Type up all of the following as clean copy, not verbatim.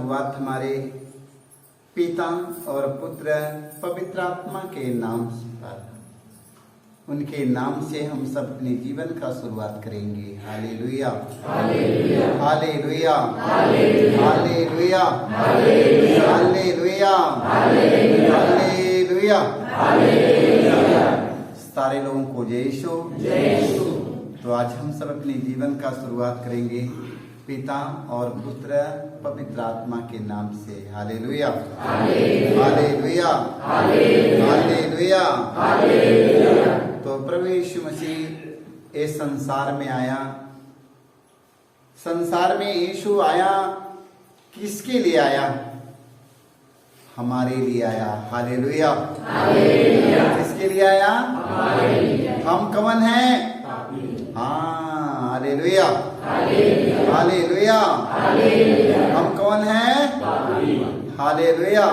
शुरुआत हमारे पिता और पुत्र पवित्र आत्मा के नाम पर, उनके नाम से हम सब अपने जीवन का शुरुआत करेंगे। Hallelujah, hallelujah, hallelujah, hallelujah, hallelujah, hallelujah. सारे लोगों को जय यीशु। तो आज हम सब अपने जीवन का शुरुआत करेंगे पिता और पुत्र पवित्र आत्मा के नाम से। Hallelujah, hallelujah, hallelujah. तो प्रभु यीशु मसीह इस संसार में आया। संसार में यीशु आया, किसके लिए आया? हमारे लिए आया। हालेलुया, किसके लिए आया? हम कौन हैं? हाँ, हालेलुया, हालेलुया। हम कौन हैं? हालेलुया।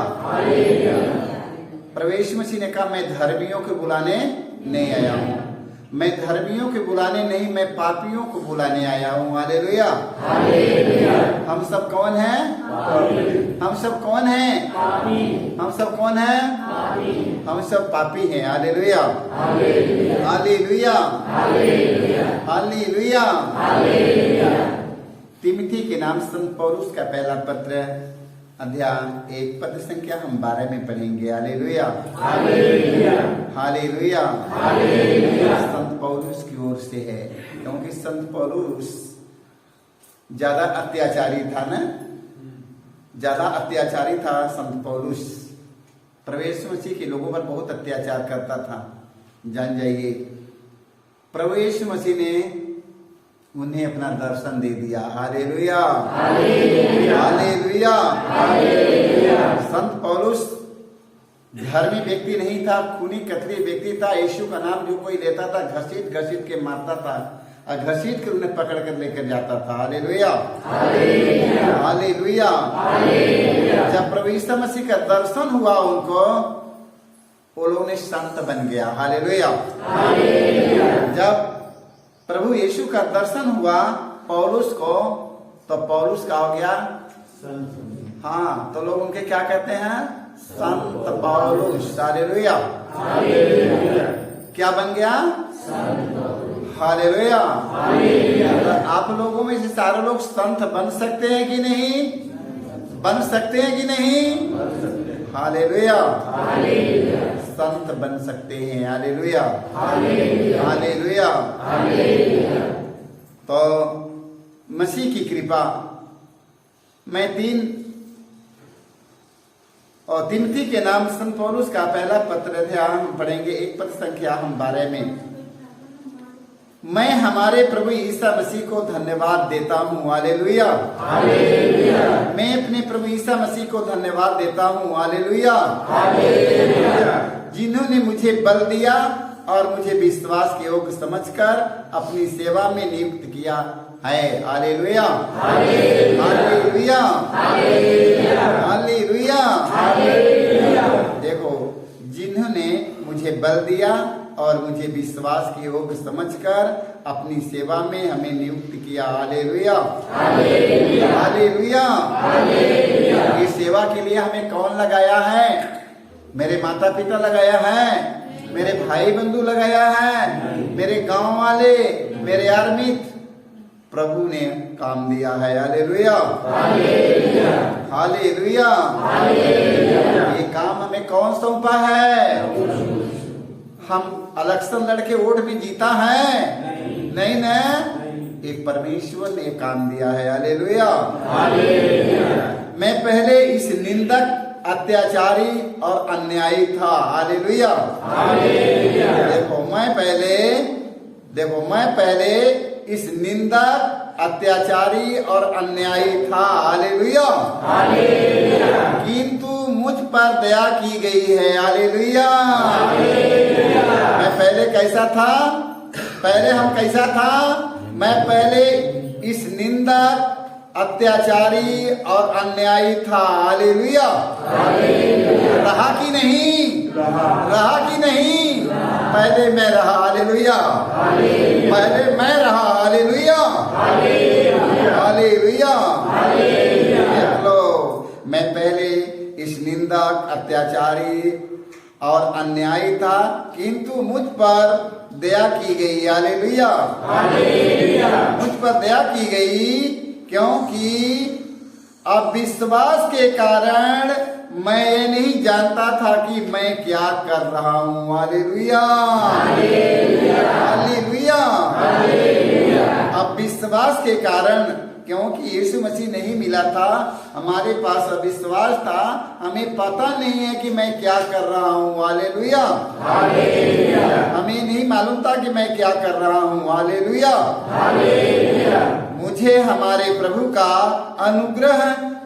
प्रभु यीशु मसीह ने कहा, मैं धर्मियों को बुलाने नहीं आया हूँ, मैं धर्मियों को बुलाने नहीं, मैं पापियों को बुलाने आया हूँ। हालेलुया। हम सब कौन हैं? हम सब कौन हैं? हम सब कौन हैं? हम सब पापी हैं। Hallelujah, hallelujah, hallelujah. तिमोथी के नाम संत पौलुस का पहला पत्र अध्याय 1 पद संख्या हम 12 में पढ़ेंगे। Hallelujah, hallelujah. संत पौलुस की ओर से है, क्योंकि संत पौलुस ज्यादा अत्याचारी था ना, ज्यादा अत्याचारी था संत पौलुस। प्रभु यीशु मसीह के लोगों पर बहुत अत्याचार करता था। जान जाइए, प्रभु यीशु मसीह ने उन्हें अपना दर्शन दे दिया। Hallelujah, hallelujah. संत पौलुस धर्मी व्यक्ति नहीं था, खूनी कतरी व्यक्ति था। यीशु का नाम जो कोई लेता था घसीट घसीट के मारता था और घसीट कर उन्हें पकड़ कर लेकर जाता था। Hallelujah, hallelujah. जब प्रभु यीशु मसीह का दर्शन हुआ उनको, वो लोगों ने संत बन गया। हालेलुया। जब प्रभु यीशु का दर्शन हुआ पौलुस को, तो पौलुस का हो गया संत। हाँ, तो लोग उनके क्या कहते हैं? संत पौलुस। हालेलुया। क्या बन गया? हालेलुया। आप लोगों में से सारे लोग संत बन सकते हैं कि नहीं? बन सकते हैं कि नहीं? हालेलुया। संत बन सकते हैं। Hallelujah, hallelujah. तो मसीह की कृपा, मैं 3 और तिमोथी के नाम संत पौलुस का पहला पत्र था, हम पढ़ेंगे 1 पद संख्या हम 12 में। मैं हमारे प्रभु ईसा मसीह को धन्यवाद देता हूँ। हालेलुया, मैं अपने प्रभु ईसा मसीह को धन्यवाद देता हूँ। हालेलुया, जिन्होंने मुझे बल दिया और मुझे विश्वास के योग्य समझकर अपनी सेवा में नियुक्त किया है। Hallelujah, hallelujah, hallelujah. देखो, जिन्होंने मुझे बल दिया और मुझे विश्वास के योग्य समझकर अपनी सेवा में हमें नियुक्त किया। Hallelujah, hallelujah. ये सेवा के लिए हमें कौन लगाया है? मेरे माता पिता लगाया है, मेरे भाई बंधु लगाया है, मेरे गांव वाले, मेरे यार मित्र। प्रभु ने काम दिया है। Hallelujah, hallelujah. ये काम हमें कौन सौंपा है? हम इलेक्शन लड़के वोट भी जीता है? नहीं ना, एक परमेश्वर ने काम दिया है। हालेलुया। मैं पहले इस निंदक, अत्याचारी और अन्यायी था। हालेलुया। देखो मैं पहले इस निंदक, अत्याचारी और अन्यायी था। हालेलुया। किंतु मुझ पर दया की गई है। हालेलुया। मैं पहले कैसा था? पहले हम कैसा था? मैं पहले इस निंदक, अत्याचारी और अन्यायी था। हालेलुया। रहा कि नहीं? रहा कि नहीं? पहले मैं रहा। हालेलुया, पहले मैं रहा। Hallelujah, hallelujah. देख लो, मैं पहले इस निंदक, अत्याचारी और अन्यायी था, किंतु मुझ पर दया की गई। हालेलुया, मुझ पर दया की गई, क्योंकि अविश्वास के कारण मैं ये नहीं जानता था कि मैं क्या कर रहा हूँ। Hallelujah, hallelujah. अविश्वास के कारण, क्योंकि यीशु मसीह नहीं मिला था, हमारे पास अविश्वास था, हमें पता नहीं है कि मैं क्या कर रहा हूँ। हालेलुया, हमें नहीं मालूम था कि मैं क्या कर रहा हूँ। हालेलुया, मुझे हमारे प्रभु का अनुग्रह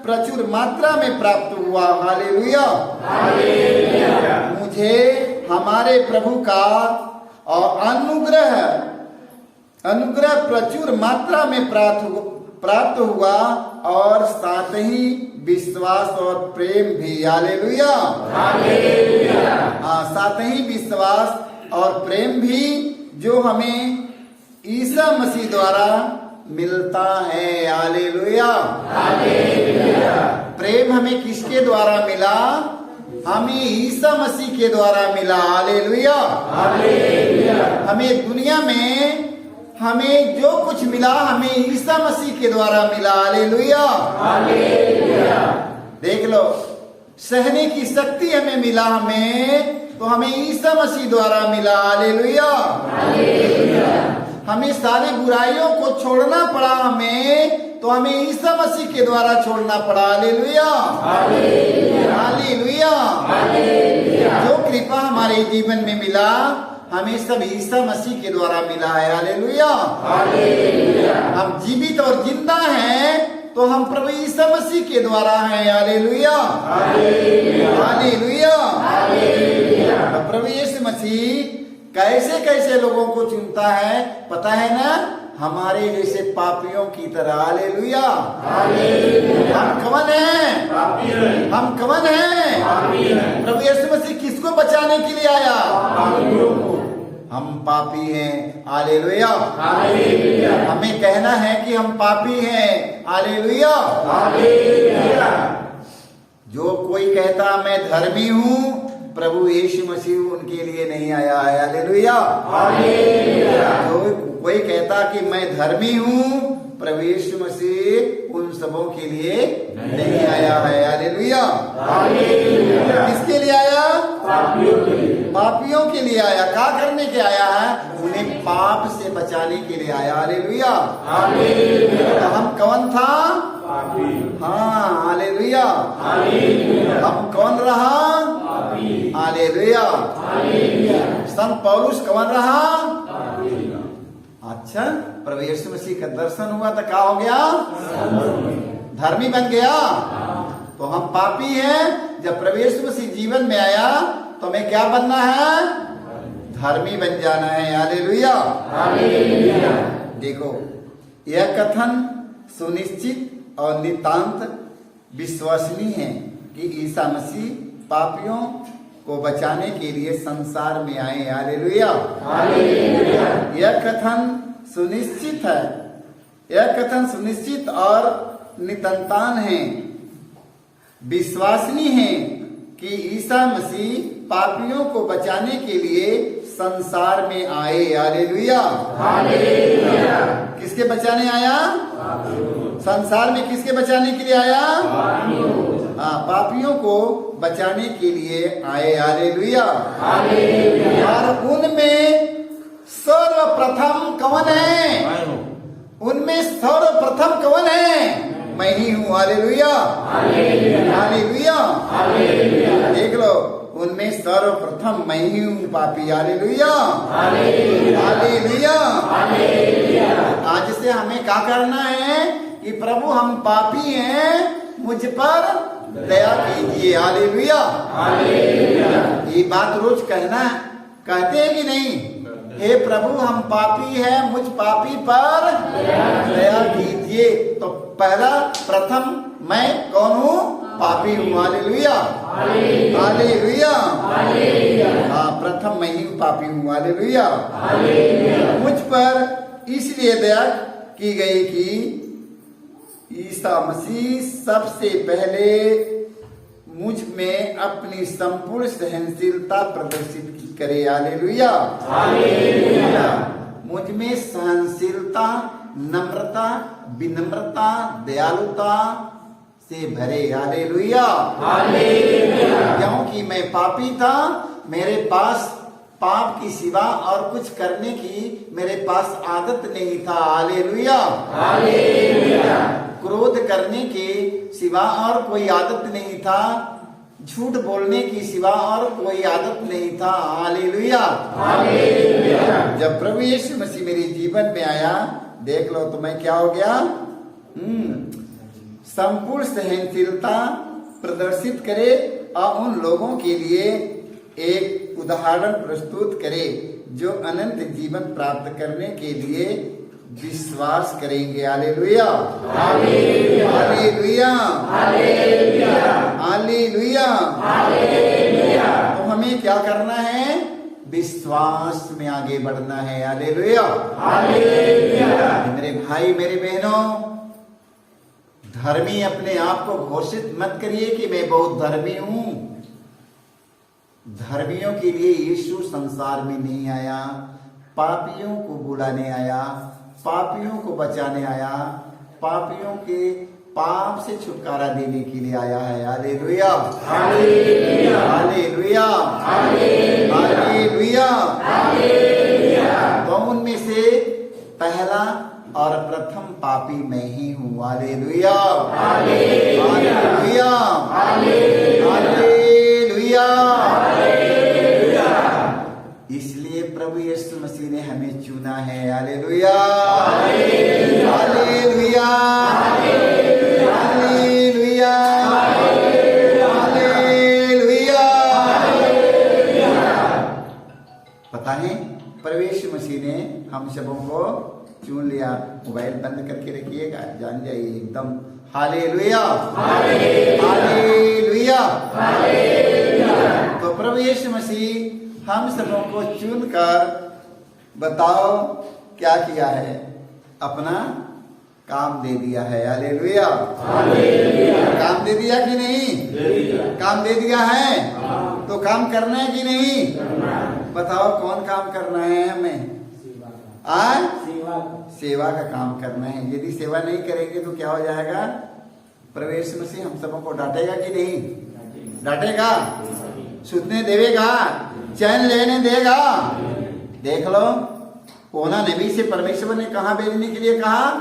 प्रचुर मात्रा में प्राप्त हुआ। हालेलुया, मुझे हमारे प्रभु का और अनुग्रह प्रचुर मात्रा में प्राप्त हुआ, और साथ ही विश्वास और प्रेम भी। हालेलुया, साथ ही विश्वास और प्रेम भी, जो हमें ईसा मसीह द्वारा मिलता है। हालेलुया, प्रेम हमें किसके द्वारा मिला? हमें ईसा मसीह के द्वारा मिला। हालेलुया, हमें दुनिया में हमें जो कुछ मिला, हमें ईसा मसीह के द्वारा मिला। हालेलुया, देख लो, सहने की शक्ति हमें मिला, हमें तो हमें ईसा मसीह द्वारा मिला। हालेलुया, हमें सारी बुराइयों को छोड़ना पड़ा, हमें तो हमें ईसा मसीह के द्वारा छोड़ना पड़ा। Hallelujah, hallelujah. जो कृपा हमारे जीवन में मिला, हमें सब ईसा मसीह के द्वारा मिला है। हालेलुया, हम जीवित और जिंदा हैं तो हम प्रभु ईसा मसीह के द्वारा हैं। Hallelujah, hallelujah. प्रभु यीशु मसीह कैसे कैसे लोगों को चुनता है पता है ना? हमारे जैसे पापियों की तरह। हालेलुया, हम कौन हैं? हम कौन हैं? प्रभु यीशु मसीह किसको बचाने के लिए आया? हम पापी हैं। हालेलुया, हमें कहना है कि हम पापी हैं। हालेलुया, जो कोई कहता मैं धर्मी हूँ, प्रभु यीशु मसीह उनके लिए नहीं आया है। हालेलुया, जो कोई कहता कि मैं धर्मी हूँ, प्रभु यीशु मसीह उन सबों के लिए नहीं आया है। हालेलुया, किसके लिए आया? पापियों के लिए आया। क्या करने के आया है? उन्हें पाप से बचाने के लिए आया। हालेलुया, तो हम कौन था? हाँ, हालेलुया। हम कौन रहा? हालेलुया। संत पौलुस कौन रहा? अच्छा, प्रभु यीशु मसीह का दर्शन हुआ तो क्या हो गया? धर्मी बन गया। तो हम पापी हैं। जब प्रभु यीशु मसीह जीवन में आया तो हमें क्या बनना है? धर्मी बन जाना है। हालेलुया, देखो, यह कथन सुनिश्चित और नितांत विश्वसनीय है कि ईसा मसीह पापियों को बचाने के लिए संसार में आए। हालेलुया, यह कथन सुनिश्चित है, यह कथन सुनिश्चित और नितांतान है, विश्वसनीय है कि ईसा मसीह पापियों को बचाने के लिए संसार में आए। हालेलुया, किसके बचाने आया? संसार में किसके बचाने के लिए आया? हाँ, पापियों को बचाने के लिए आए। हालेलुया, और उनमें सर्वप्रथम कौन है? उनमें सर्वप्रथम कौन है? मैं ही हूँ। Hallelujah, hallelujah. देख लो, उनमें सर्वप्रथम मैं ही हूँ पापी। Hallelujah, hallelujah. आज से हमें क्या करना है कि प्रभु हम पापी हैं, मुझ पर दया कीजिए। हालेलुया, ये बात रोज कहते हैं कि नहीं? हे प्रभु हम पापी हैं, मुझ पापी पर दया कीजिए। तो पहला प्रथम मैं कौन हूँ? पापी हूँ। Hallelujah, hallelujah. हाँ, प्रथम मैं ही पापी हूँ। हालेलुया, मुझ पर इसलिए दया की गई कि ईसा मसीह सबसे पहले मुझ में अपनी संपूर्ण सहनशीलता प्रदर्शित करे। Hallelujah, hallelujah. मुझ में सहनशीलता, नम्रता, विनम्रता, दयालुता से भरे। Hallelujah, hallelujah. क्योंकि मैं पापी था, मेरे पास पाप की सिवा और कुछ करने की मेरे पास आदत नहीं था। Hallelujah, hallelujah. क्रोध करने के सिवा और कोई आदत नहीं था, झूठ बोलने की सिवा और कोई आदत नहीं था। Hallelujah, hallelujah. जब प्रभु यीशु मसीह मेरे जीवन में आया, देख लो तो मैं क्या हो गया, संपूर्ण सहनशीलता प्रदर्शित करे और उन लोगों के लिए एक उदाहरण प्रस्तुत करे जो अनंत जीवन प्राप्त करने के लिए विश्वास करेंगे। Hallelujah, hallelujah, hallelujah, hallelujah, hallelujah. तो हमें क्या करना है, विश्वास में आगे बढ़ना है। Hallelujah, hallelujah. मेरे भाई मेरे बहनों, धर्मी अपने आप को घोषित मत करिए कि मैं बहुत धर्मी हूं। धर्मियों के लिए यीशु संसार में नहीं आया, पापियों को बुलाने आया, पापियों को बचाने आया, पापियों के पाप से छुटकारा देने के लिए आया है। Hallelujah, hallelujah, hallelujah, hallelujah, hallelujah. तो उनमें से पहला और प्रथम पापी मैं ही हूँ। Hallelujah, hallelujah, hallelujah, hallelujah. इसलिए प्रभु यीशु मसीह ने हमें चुना है। Hallelujah, hallelujah, hallelujah, hallelujah. पता है प्रभु यीशु मसीह ने हम सबों को चुन लिया। मोबाइल बंद करके रखिएगा, जान जाइए एकदम। Hallelujah, hallelujah, hallelujah. तो प्रभु यीशु मसीह हम सबों को चुनकर बताओ क्या किया है, अपना काम दे दिया है। Hallelujah, hallelujah. काम दे दिया कि नहीं? काम दे दिया है। तो काम करना है कि नहीं? बताओ कौन काम करना है हमें? सेवा का काम करना है। यदि सेवा नहीं करेंगे तो क्या हो जाएगा? प्रभु यीशु मसीह हम सबों को डांटेगा कि नहीं? डांटेगा, सुनने देगा, चैन लेने देगा। देख लो, ओना नबी से परमेश्वर ने कहा भेजने के लिए कहा,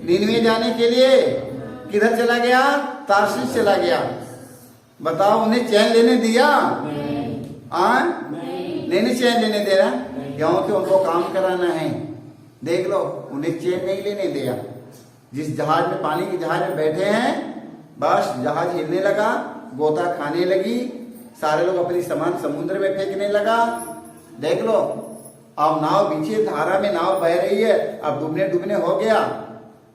नीनवे जाने के लिए। किधर चला गया? तारशीश चला गया। बताओ, उन्हें चैन लेने दिया? नहीं चैन लेने दे रहा, क्योंकि उनको काम कराना है। देख लो, उन्हें चैन नहीं लेने दिया। जिस जहाज में, पानी के जहाज में बैठे हैं, बस जहाज हिलने लगा, गोता खाने लगी, सारे लोग अपनी सामान समुद्र में फेंकने लगा। देख लो, अब नाव पीछे धारा में नाव बह रही है, अब डूबने डूबने हो गया।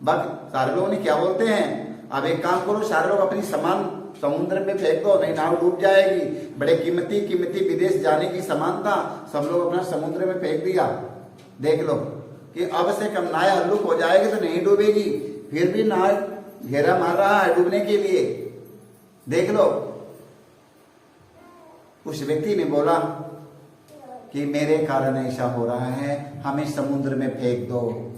बस सारे लोगों ने क्या बोलते हैं, अब एक काम करो, सारे लोग अपनी सामान समुद्र में फेंक दो, नहीं नाव डूब जाएगी। बड़े कीमती कीमती विदेश जाने की सामान था, सब लोग अपना समुद्र में फेंक दिया। देख लो कि अब से कम नाव हल्लुक हो जाएगी तो नहीं डूबेगी, फिर भी नाव घेरा मार रहा है डूबने के लिए। देख लो, उस व्यक्ति ने बोला कि मेरे कारण ऐसा हो रहा है, हमें समुद्र में फेंक दो।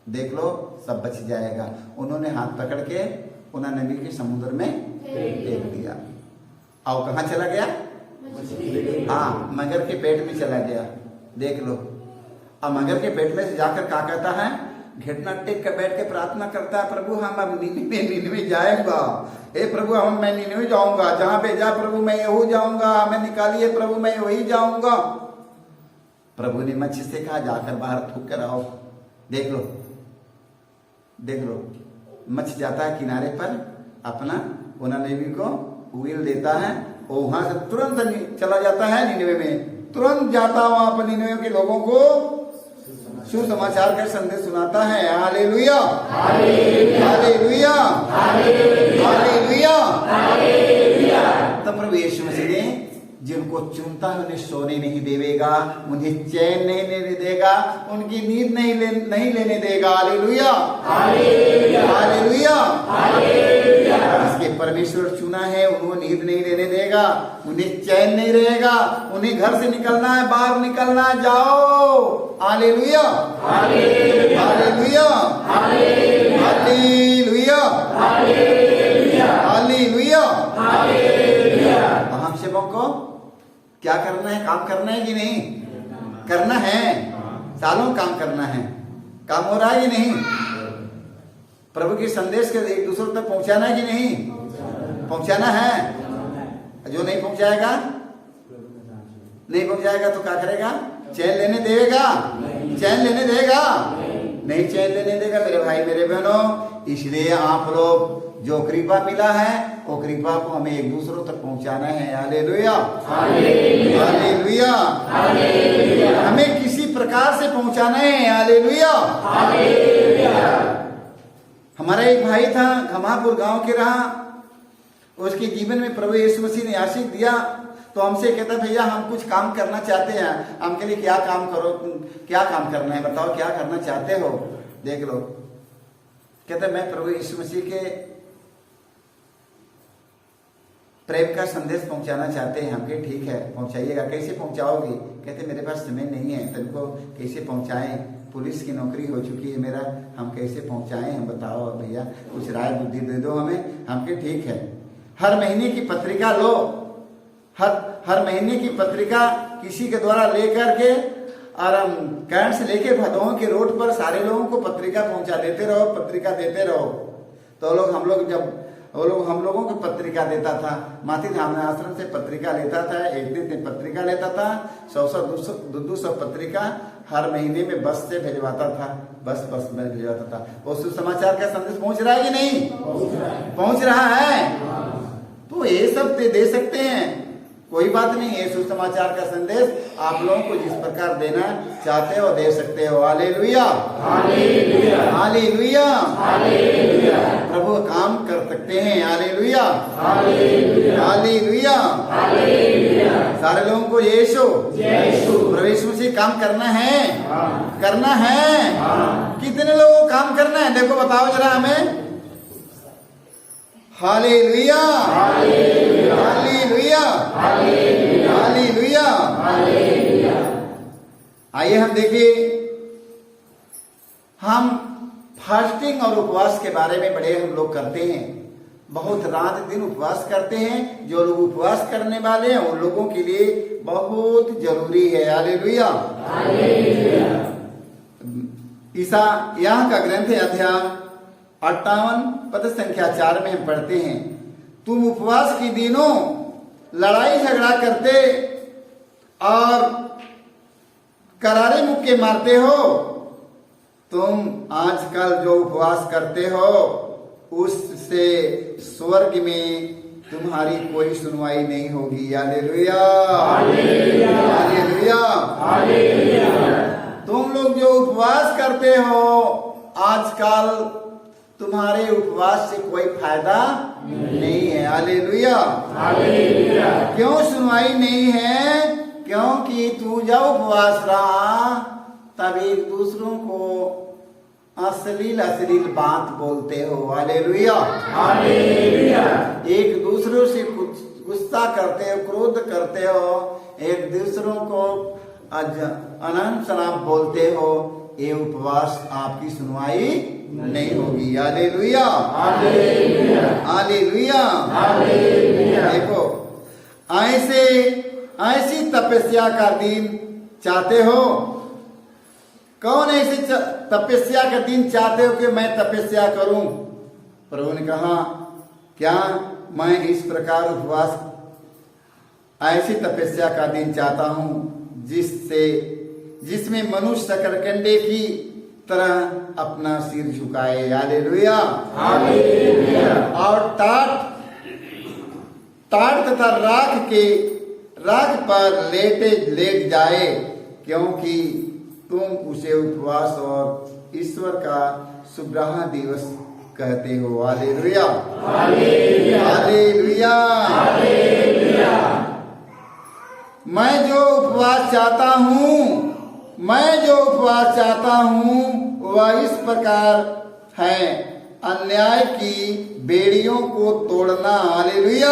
देख लो, सब बच जाएगा। उन्होंने हाथ पकड़ के उन्होंने नबी के समुद्र में फेंक दिया। और कहाँ चला गया? हाँ, मगर के पेट में चला गया। देख लो, अब मगर के पेट में से जाकर क्या कहता है? घुटना टेक कर बैठ के प्रार्थना करता है, प्रभु हम अब निन्वे जाएगा। हे प्रभु, मैं निन्वे जाऊंगा, जहां पे जा प्रभु मैं यहू जाऊंगा, हमें निकालिए प्रभु, मैं वही जाऊंगा। प्रभु ने मच्छी से कहा, जाकर बाहर थूक कर आओ। देख लो, देख लो, मच्छी जाता है किनारे पर, अपना उन्होंने नबी को व्हील देता है, और वहां से तुरंत चला जाता है निन्वे में, तुरंत जाता वहां पर निन्वे के लोगों को सुसमाचार का संदेश सुनाता है। Hallelujah, hallelujah, hallelujah. तब प्रभु यीशु मसीह ने जिनको चुनता है उन्हें सोने नहीं देगा, उन्हें चैन नहीं लेने देगा, उनकी नींद नहीं लेने देगा। Hallelujah, hallelujah, hallelujah. इसके परमेश्वर चुना है उन्हें नींद नहीं लेने देगा, उन्हें चैन नहीं रहेगा, उन्हें घर से निकलना है, बाहर निकलना है, जाओ। Hallelujah, hallelujah, hallelujah, hallelujah. हम सेवकों को क्या करना है? काम करना है कि नहीं करना है? सालों काम करना है, काम हो रहा है कि नहीं? प्रभु के संदेश के एक दूसरे तक पहुंचाना है कि नहीं पहुंचाना है? जो नहीं पहुंचाएगा तो क्या करेगा? चैन लेने देगा? चैन लेने देगा? नहीं चैन लेने देगा मेरे भाई मेरे बहनों। इसलिए आप लोग जो कृपा मिला है वो कृपा को हमें एक दूसरों तक पहुंचाना है। हालेलुया, हालेलुया, हमें किसी प्रकार से पहुंचाना है। हालेलुया। हमारा एक भाई था, घमापुर गांव के रहा, उसके जीवन में प्रभु यीशु मसीह ने आशीष दिया, तो हमसे कहता भैया हम कुछ काम करना चाहते हैं। हम के लिए क्या काम करो, क्या काम करना है बताओ, क्या करना चाहते हो देख लो। कहता मैं प्रभु यीशु मसीह के प्रेम का संदेश पहुंचाना चाहते हैं। हम कहे ठीक है पहुंचाइएगा, कैसे पहुंचाओगे? कहते मेरे पास समय नहीं है, तुमको कैसे पहुंचाएं, पुलिस की नौकरी हो चुकी है मेरा, हम कैसे पहुंचाएं, हम बताओ भैया कुछ राय बुद्धि दे दो हमें। हम कहे ठीक है, हर महीने की पत्रिका लो, हर महीने की पत्रिका किसी के द्वारा लेकर के और हम कैंट से लेके भदों के रोड पर सारे लोगों को पत्रिका पहुंचा देते रहो, पत्रिका देते रहो। तो हम लोगों को पत्रिका देता था, माती धाम आश्रम से पत्रिका लेता था, एक दिन पत्रिका लेता था, 100-200 पत्रिका हर महीने में बस से भेजवाता था, बस में भेजवाता था। वो सुसमाचार का संदेश पहुंच रहा है कि नहीं पहुंच रहा है? तो ये सब दे सकते हैं, कोई बात नहीं है। सुसमाचार का संदेश आप लोगों को जिस प्रकार देना चाहते हो दे सकते हो। Hallelujah, hallelujah, hallelujah, hallelujah. प्रभु काम कर सकते हैं। Hallelujah, hallelujah, hallelujah, hallelujah. सारे लोगों को यीशु प्रभु यीशु से काम करना है, करना है। कितने लोगों को काम करना है देखो बताओ जरा हमें। Hallelujah, hallelujah, hallelujah, hallelujah, hallelujah. आइए हम देखिए, हम फास्टिंग और उपवास के बारे में बड़े हम लोग करते हैं, बहुत रात दिन उपवास करते हैं। जो लोग उपवास करने वाले हैं उन लोगों के लिए बहुत जरूरी है। Hallelujah, hallelujah. ईसा यहाँ का ग्रंथ है अध्याय 58 पद संख्या 4 में हम पढ़ते हैं, तुम उपवास के दिनों लड़ाई झगड़ा करते और करारे मुक्के मारते हो। तुम आजकल जो उपवास करते हो उससे स्वर्ग में तुम्हारी कोई सुनवाई नहीं होगी। Hallelujah, hallelujah, hallelujah. तुम लोग जो उपवास करते हो आजकल तुम्हारे उपवास से कोई फायदा नहीं है। Hallelujah, hallelujah. क्यों सुनवाई नहीं है? क्योंकि तू जब उपवास रहा तब एक दूसरों को अश्लील बात बोलते हो। Hallelujah, hallelujah. एक दूसरों से गुस्सा करते हो, क्रोध करते हो, एक दूसरों को अनंत सलाम बोलते हो। ये उपवास आपकी सुनवाई नहीं होगी। Hallelujah, hallelujah, hallelujah, hallelujah. देखो ऐसी तपस्या का दिन चाहते हो? कौन ऐसी तपस्या का दिन चाहते हो कि मैं तपस्या करूं? प्रभु ने कहा क्या मैं इस प्रकार उपवास ऐसी तपस्या का दिन चाहता हूं जिसमें मनुष्य शकरकंडे की तरह अपना सिर झुकाए। Hallelujah, hallelujah. और टाट तथा राख पर लेट जाए, क्योंकि तुम उसे उपवास और ईश्वर का सुबह दिवस कहते हो। Hallelujah, hallelujah, hallelujah, hallelujah. मैं जो उपवास चाहता हूँ वह इस प्रकार है, अन्याय की बेड़ियों को तोड़ना। हालेलुया।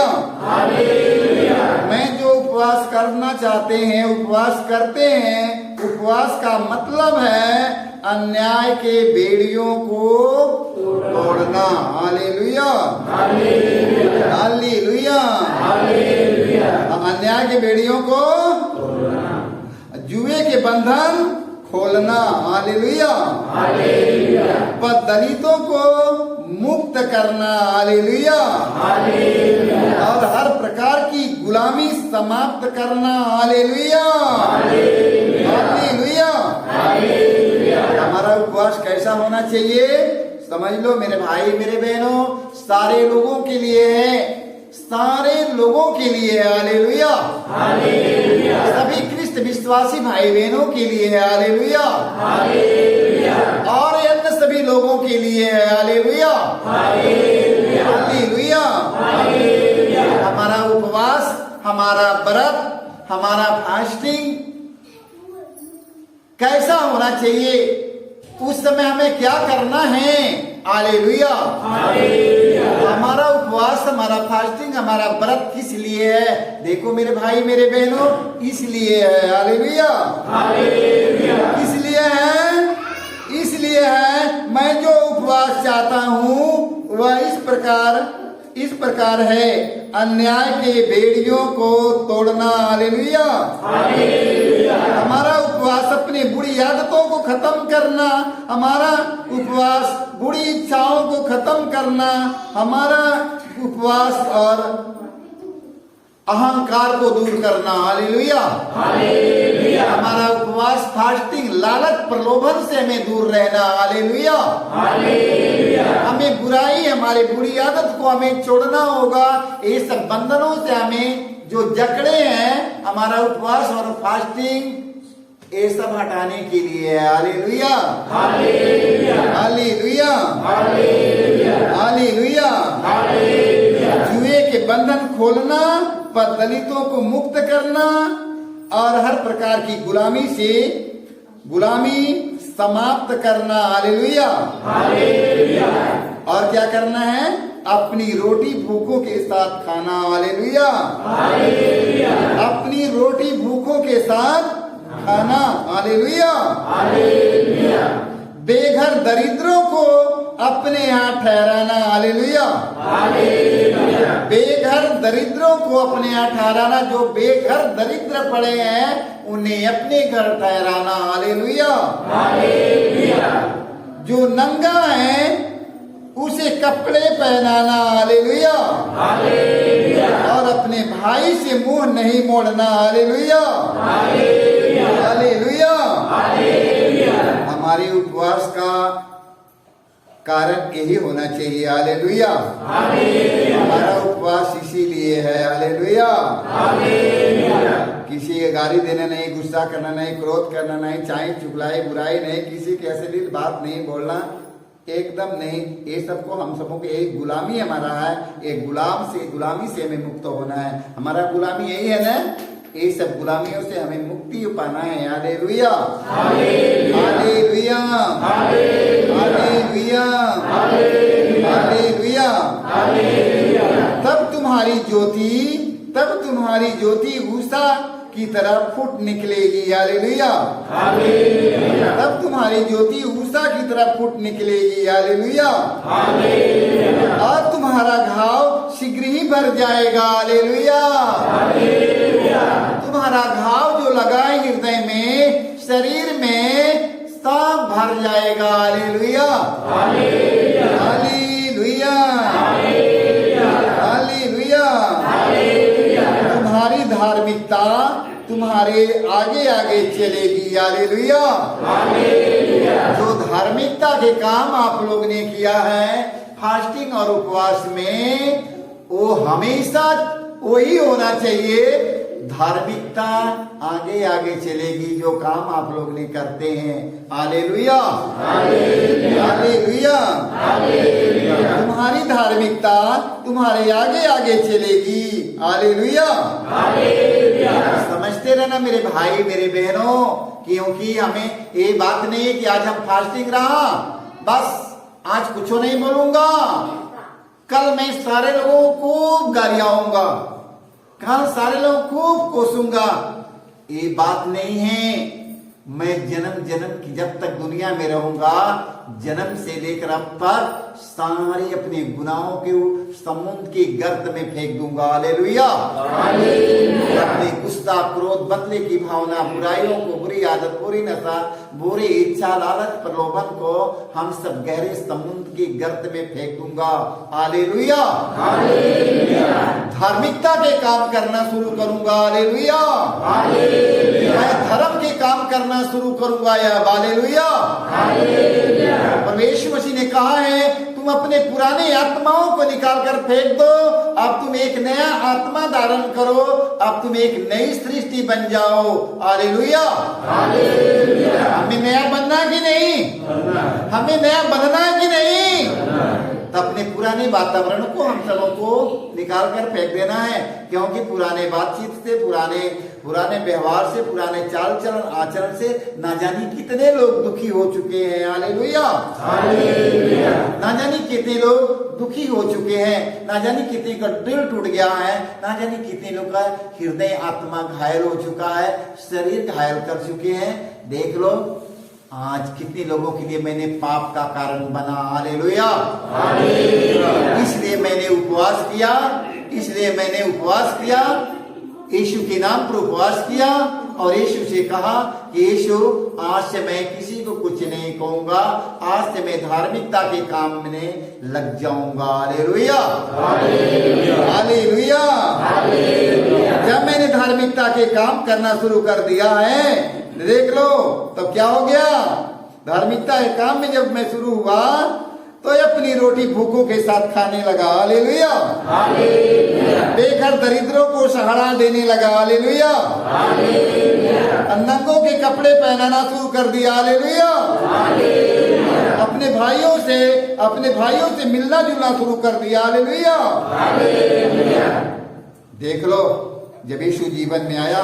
मैं जो उपवास करना चाहते हैं, उपवास करते हैं, उपवास का मतलब है अन्याय के बेड़ियों को तोड़ना। हालेलुया। हालेलुया। अन्याय के बेड़ियों को, जुए के बंधन खोलना। हालेलुया। पर दलितों को मुक्त करना। हालेलुया। और हर प्रकार की गुलामी समाप्त करना। हालेलुया। हालेलुया। हमारा उपवास कैसा होना चाहिए? समझ लो मेरे भाई मेरे बहनों, सारे लोगों के लिए है, सारे लोगों के लिए है। हालेलुया। सभी क्रिस्त विश्वासी भाई बहनों के लिए है। हालेलुया। और अन्य सभी लोगों के लिए है। हालेलुया। हालेलुया। हमारा उपवास, हमारा व्रत, हमारा फास्टिंग कैसा होना चाहिए? उस समय हमें क्या करना है? हालेलुया। हमारा उपवास, हमारा फास्टिंग, हमारा व्रत किस लिए है? देखो मेरे भाई मेरे बहनों, इसलिए है। हालेलुया। इसलिए है, इसलिए है मैं जो उपवास चाहता हूँ वह इस प्रकार है, अन्याय के बेड़ियों को तोड़ना। हालेलुया। हमारा उपवास अपनी बुरी आदतों को खत्म करना, हमारा उपवास बुरी इच्छाओं को खत्म करना, हमारा उपवास और अहंकार को दूर करना। हालेलुया। हमारा उपवास फास्टिंग लालच प्रलोभन से हमें दूर रहना। हालेलुया। हमें बुराई, हमारी बुरी आदत को हमें छोड़ना होगा। ये सब बंधनों से हमें जो जकड़े हैं, हमारा उपवास और फास्टिंग ये सब हटाने के लिए है। हालेलुया। हालेलुया। हालेलुया। जुए के बंधन खोलना, पर दलितों को मुक्त करना और हर प्रकार की गुलामी समाप्त करना। हालेलुया। और क्या करना है? अपनी रोटी भूखों के साथ खाना। हालेलुया। अपनी रोटी भूखों के साथ खाना। हालेलुया। बेघर दरिद्रों को अपने यहाँ ठहराना। हालेलुया। बेघर दरिद्रों को अपने यहाँ ठहराना, जो बेघर दरिद्र पड़े हैं उन्हें अपने घर ठहराना। हालेलुया। जो नंगा है उसे कपड़े पहनाना। हालेलुया। और अपने भाई से मुंह नहीं मोड़ना। हालेलुया। हालेलुया। हमारे उपवास का कारण यही होना चाहिए। हालेलुया। हमारा उपवास इसीलिए है। हालेलुया। किसी के गाली देना नहीं, गुस्सा करना नहीं, क्रोध करना नहीं, चाहे चुगलाई बुराई नहीं, किसी के अश्लील बात नहीं बोलना, एकदम नहीं। ये सबको हम सबों की एक गुलामी हमारा है, एक गुलामी से हमें मुक्त होना है। हमारा गुलामी यही है ना, ये सब गुलामियों से हमें मुक्ति पाना है। हालेलुया। हालेलुया। हालेलुया। हालेलुया। तब तुम्हारी ज्योति उषा की तरह फूट निकलेगी। हालेलुया। तब तुम्हारी ज्योति उषा की तरह फूट निकलेगी। हालेलुया। और तुम्हारा घाव शीघ्र ही भर जाएगा। हालेलुया। तुम्हारा घाव जो लगा है हृदय में, शरीर में, सब भर जाएगा। हालेलुया। हालेलुया। हालेलुया। तुम्हारी धार्मिकता तुम्हारे आगे आगे चलेगी। हालेलुया। जो धार्मिकता के काम आप लोग ने किया है फास्टिंग और उपवास में, वो हमेशा वही होना चाहिए। धार्मिकता आगे आगे चलेगी जो काम आप लोग ने करते हैं। हालेलुया। हालेलुया। तुम्हारी धार्मिकता तुम्हारे आगे आगे चलेगी। हालेलुया। समझते रहना मेरे भाई मेरे बहनों, क्योंकि हमें ये बात नहीं है कि आज हम फास्टिंग रहा बस आज कुछ नहीं बोलूंगा, कल मैं सारे लोगों को खूब गालियाऊंगा, कल सारे लोग खूब कोसूंगा। ये बात नहीं है। मैं जन्म जन्म की जब तक दुनिया में रहूंगा, जन्म से लेकर अब तक सारे अपने गुनाहों के समुद्र की गर्त में फेंक दूंगा। हालेलुया। अपने गुस्सा, क्रोध, बदले की भावना, बुराइयों को, बुरी आदत, बुरी नशा, बुरी इच्छा, लालच, प्रलोभन को हम सब गहरे समुद्र की गर्त में फेंक दूंगा। हालेलुया। धार्मिकता के काम करना शुरू करूंगा। हालेलुया। मैं धर्म के काम करना शुरू करूंगा। हालेलुया। परमेश्वर मसीह ने कहा है तुम अपने पुराने आत्माओं को निकाल कर फेंक दो, अब तुम एक नया आत्मा धारण करो, अब तुम एक नई सृष्टि बन जाओ। हालेलुया। हमें नया बनना कि नहीं? हमें नया बनना कि नहीं? तो अपने पुराने वातावरण को हम सबों को निकाल कर फेंक देना है, क्योंकि पुराने बातचीत से, पुराने व्यवहार से, पुराने चाल चलन आचरण से ना जाने कितने लोग दुखी हो चुके हैं। हालेलुया। ना जाने कितने लोग दुखी हो चुके हैं, ना जाने कितने का दिल टूट गया है, ना जाने कितने लोग का हृदय आत्मा घायल हो चुका है, शरीर घायल कर चुके हैं। देख लो आज कितने लोगों के लिए मैंने पाप का कारण बना। हालेलुया। इसलिए मैंने उपवास किया, इसलिए मैंने उपवास किया, यीशु के नाम पर उपवास किया और यीशु से कहा कि यीशु आज से मैं किसी को कुछ नहीं कहूंगा, आज से मैं धार्मिकता के काम में लग जाऊंगा। हालेलुया। हालेलुया। जब मैंने धार्मिकता के काम करना शुरू कर दिया है, देख लो तो क्या हो गया। धार्मिकता के काम में जब मैं शुरू हुआ तो अपनी रोटी भूखों के साथ खाने लगा। हालेलुया। बेघर दरिद्रों को सहारा देने लगा। हालेलुया। नंगों के कपड़े पहनाना शुरू कर दिया। हालेलुया। अपने भाइयों से मिलना जुलना शुरू कर दिया। हालेलुया। देख लो जब यीशु जीवन में आया,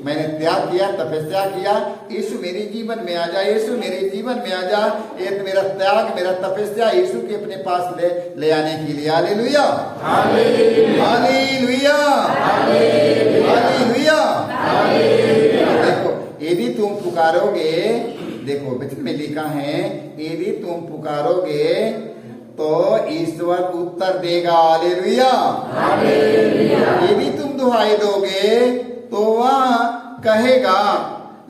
मैंने त्याग किया, तपस्या किया, यीशु मेरे जीवन में आ जा, यीशु मेरे जीवन में आ जा। एक मेरा त्याग, मेरा तपस्या यीशु के अपने पास ले आने के लिए। हालेलुया। हालेलुया। हालेलुया। देखो यदि तुम पुकारोगे, देखो वचन में लिखा है यदि तुम पुकारोगे तो ईश्वर उत्तर देगा। हालेलुया। यदि तुम दुहाई दोगे तो वह कहेगा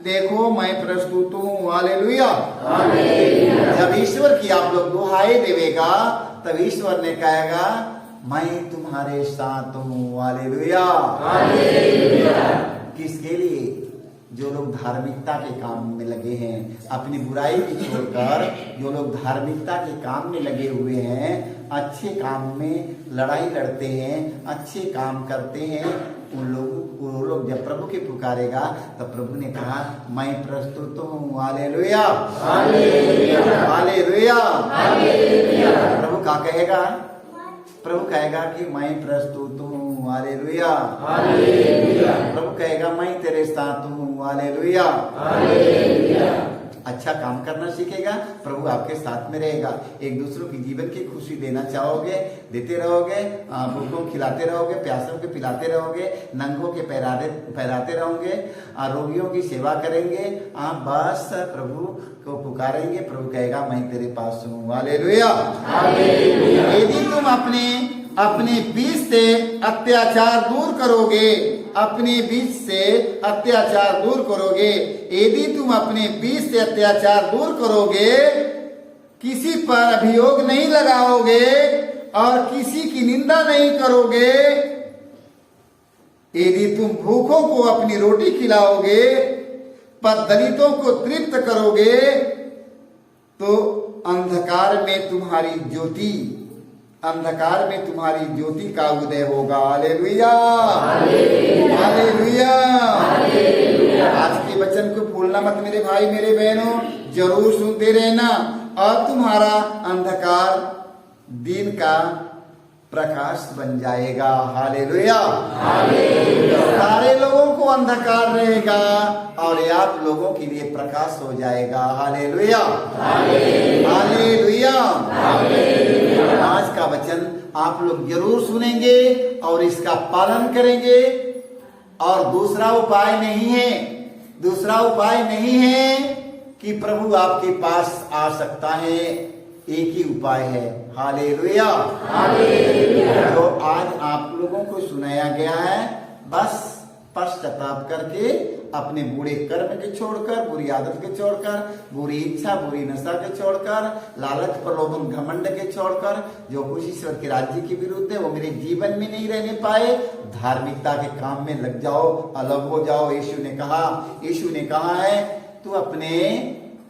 देखो मैं प्रस्तुत हूँ। हालेलुया। जब ईश्वर की आप लोग दुहाई देवेगा तब ईश्वर ने कहेगा मैं तुम्हारे साथ हूँ। हालेलुया। किसके लिए? जो लोग धार्मिकता के काम में लगे हैं, अपनी बुराई की छोड़कर जो लोग धार्मिकता के काम में लगे हुए हैं, अच्छे काम में लड़ाई लड़ते हैं, अच्छे काम करते हैं, वो लोग जब प्रभु के पुकारेगा तो प्रभु ने कहा मैं प्रस्तुत हूँ। हालेलुया। हालेलुया। प्रभु क्या कहेगा? प्रभु कहेगा कि मैं प्रस्तुत हूँ। हालेलुया। प्रभु कहेगा मैं तेरे साथ हूँ। हालेलुया। अच्छा काम करना सीखेगा, प्रभु आपके साथ में रहेगा। एक दूसरों की जीवन की खुशी देना चाहोगे, देते रहोगे, भूखों को खिलाते रहोगे, प्यासों को पिलाते रहोगे, नंगों के पहराते रहोगे, रोगियों की सेवा करेंगे। आप बस प्रभु को पुकारेंगे, प्रभु कहेगा मैं तेरे पास हूँ। हालेलुया। यदि तुम अपने बीच से अत्याचार दूर करोगे, अपने बीच से अत्याचार दूर करोगे, यदि तुम अपने बीच से अत्याचार दूर करोगे, किसी पर अभियोग नहीं लगाओगे और किसी की निंदा नहीं करोगे, यदि तुम भूखों को अपनी रोटी खिलाओगे, पर दलितों को तृप्त करोगे, तो अंधकार में तुम्हारी ज्योति का उदय होगा। हालेलुया। हालेलुया। आज के वचन को भूलना मत मेरे भाई मेरे बहनों, जरूर सुनते रहना और तुम्हारा अंधकार दिन का प्रकाश बन जाएगा। हालेलुया। सारे लोगों को अंधकार रहेगा और ये आप लोगों के लिए प्रकाश हो जाएगा। हालेलुया। हालेलुया। आज का वचन आप लोग जरूर सुनेंगे और इसका पालन करेंगे। और दूसरा उपाय नहीं है कि प्रभु आपके पास आ सकता है। एक ही उपाय है। हालेलुया। जो आज आप लोगों को सुनाया गया है, बस पश्चाताप करके अपने बुरे कर्म के छोड़कर, बुरी आदत के छोड़कर, बुरी इच्छा, बुरी नशा के छोड़कर, लालच, प्रलोभन, घमंड के छोड़कर, जो कुछ ईश्वर के राज्य के विरुद्ध है वो मेरे जीवन में नहीं रहने पाए, धार्मिकता के काम में लग जाओ, अलग हो जाओ। यीशु ने कहा है तू अपने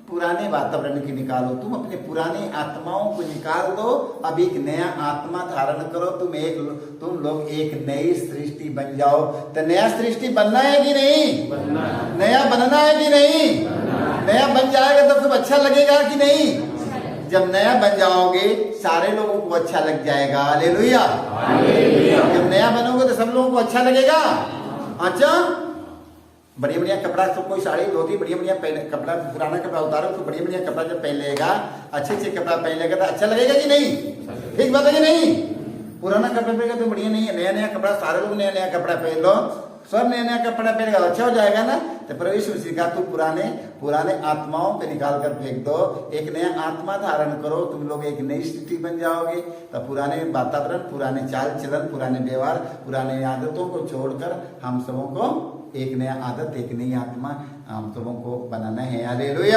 पुराने वातावरण की निकालो, तुम अपने पुरानी आत्माओं को निकाल दो, अब एक नया आत्मा धारण करो, तुम लोग एक नई सृष्टि बन जाओ। तो नया सृष्टि बनना है कि नहीं? नया बनना है कि नहीं? नया बन जाएगा तो तुम अच्छा लगेगा कि नहीं? जब नया बन जाओगे सारे लोगों को अच्छा लग जाएगा। हालेलुया। जब नया बनोगे तो सब लोगों को अच्छा लगेगा। अच्छा, बढ़िया बढ़िया कपड़ा, तो कोई साड़ी धोती बढ़िया बढ़िया कपड़ा, पुराना कपड़ा उतारो तो बढ़िया बढ़िया कपड़ा जब पहन लेगा, अच्छे कपड़ा पहन लेगा तो अच्छा लगेगा कि नहीं? ठीक बात है कि नहीं? पुराना कपड़ा पहनेगा तो बढ़िया नहीं है। नया कपड़ा, सारे लोग नया कपड़ा पहन लो, सब नया कपड़ा पहनेगा अच्छा हो जाएगा ना। तो प्रभु यीशु मसीह का तू पुराने आत्माओं पे निकाल कर फेंक दो, एक नया आत्मा धारण करो, तुम लोग एक नई स्थिति बन जाओगे। तो पुराने वातावरण, पुराने चाल चलन, पुराने व्यवहार, पुराने आदतों को छोड़कर हम सबों को एक नया आदत, एक नई आत्मा हम सबों को बनाना है। हालेलुया।